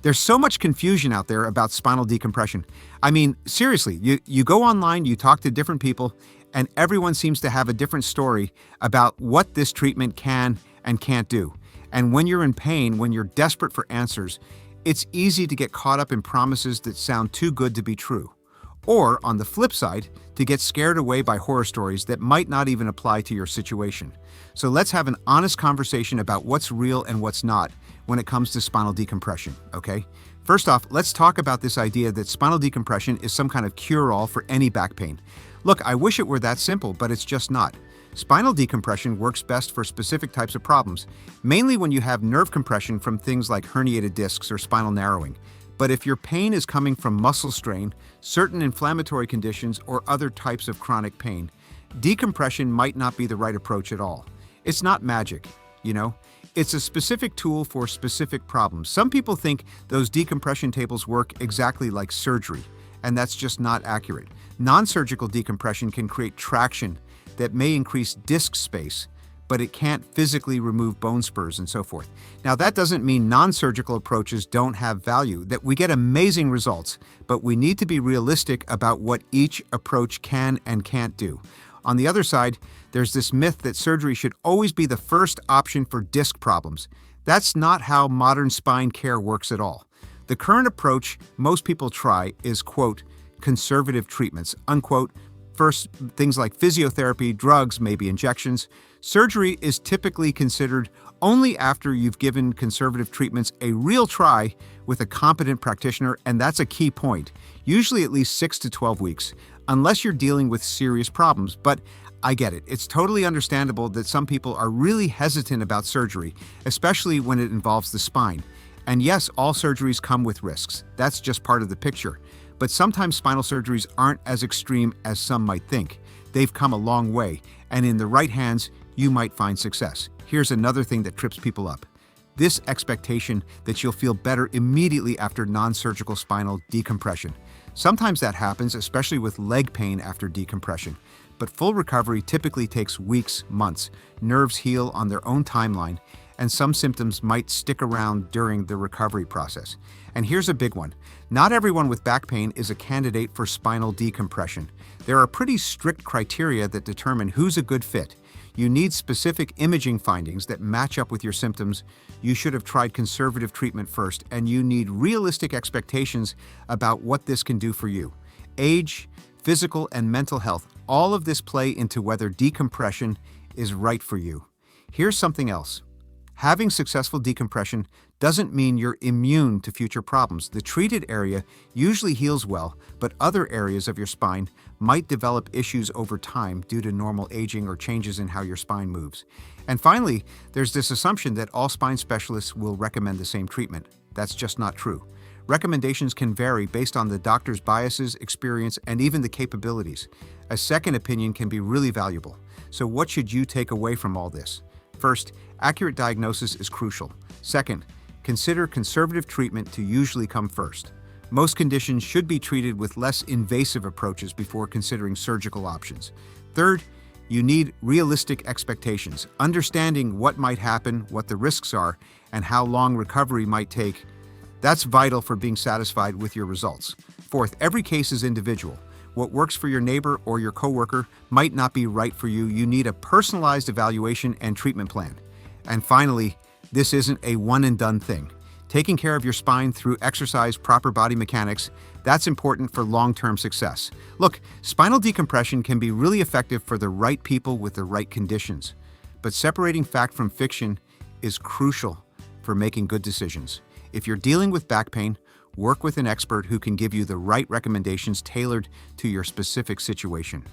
There's so much confusion out there about spinal decompression. I mean, seriously, you go online, you talk to different people, and everyone seems to have a different story about what this treatment can and can't do. And when you're in pain, when you're desperate for answers, it's easy to get caught up in promises that sound too good to be true. Or, on the flip side, to get scared away by horror stories that might not even apply to your situation. So let's have an honest conversation about what's real and what's not when it comes to spinal decompression, okay? First off, let's talk about this idea that spinal decompression is some kind of cure-all for any back pain. Look, I wish it were that simple, but it's just not. Spinal decompression works best for specific types of problems, mainly when you have nerve compression from things like herniated discs or spinal narrowing. But if your pain is coming from muscle strain, certain inflammatory conditions, or other types of chronic pain, decompression might not be the right approach at all. It's not magic, you know? It's a specific tool for specific problems. Some people think those decompression tables work exactly like surgery, and that's just not accurate. Non-surgical decompression can create traction that may increase disc space, but it can't physically remove bone spurs and so forth. Now, that doesn't mean non-surgical approaches don't have value, that we get amazing results, but we need to be realistic about what each approach can and can't do. On the other side, there's this myth that surgery should always be the first option for disc problems. That's not how modern spine care works at all. The current approach most people try is, quote, conservative treatments, unquote. First, things like physiotherapy, drugs, maybe injections. Surgery is typically considered only after you've given conservative treatments a real try with a competent practitioner, and that's a key point, usually at least 6 to 12 weeks, unless you're dealing with serious problems. But I get it. It's totally understandable that some people are really hesitant about surgery, especially when it involves the spine. And yes, all surgeries come with risks. That's just part of the picture. But sometimes spinal surgeries aren't as extreme as some might think. They've come a long way, and in the right hands, you might find success. Here's another thing that trips people up. This expectation that you'll feel better immediately after non-surgical spinal decompression. Sometimes that happens, especially with leg pain after decompression. But full recovery typically takes weeks, months. Nerves heal on their own timeline, and some symptoms might stick around during the recovery process. And here's a big one. Not everyone with back pain is a candidate for spinal decompression. There are pretty strict criteria that determine who's a good fit. You need specific imaging findings that match up with your symptoms. You should have tried conservative treatment first, and you need realistic expectations about what this can do for you. Age, physical, and mental health, all of this play into whether decompression is right for you. Here's something else. Having successful decompression doesn't mean you're immune to future problems. The treated area usually heals well, but other areas of your spine might develop issues over time due to normal aging or changes in how your spine moves. And finally, there's this assumption that all spine specialists will recommend the same treatment. That's just not true. Recommendations can vary based on the doctor's biases, experience, and even the capabilities. A second opinion can be really valuable. So what should you take away from all this? First, accurate diagnosis is crucial. Second, consider conservative treatment to usually come first. Most conditions should be treated with less invasive approaches before considering surgical options. Third, you need realistic expectations, understanding what might happen, what the risks are, and how long recovery might take. That's vital for being satisfied with your results. Fourth, every case is individual. What works for your neighbor or your coworker might not be right for you. You need a personalized evaluation and treatment plan. And finally, this isn't a one-and-done thing. Taking care of your spine through exercise, proper body mechanics, that's important for long-term success. Look, spinal decompression can be really effective for the right people with the right conditions. But separating fact from fiction is crucial for making good decisions. If you're dealing with back pain, work with an expert who can give you the right recommendations tailored to your specific situation.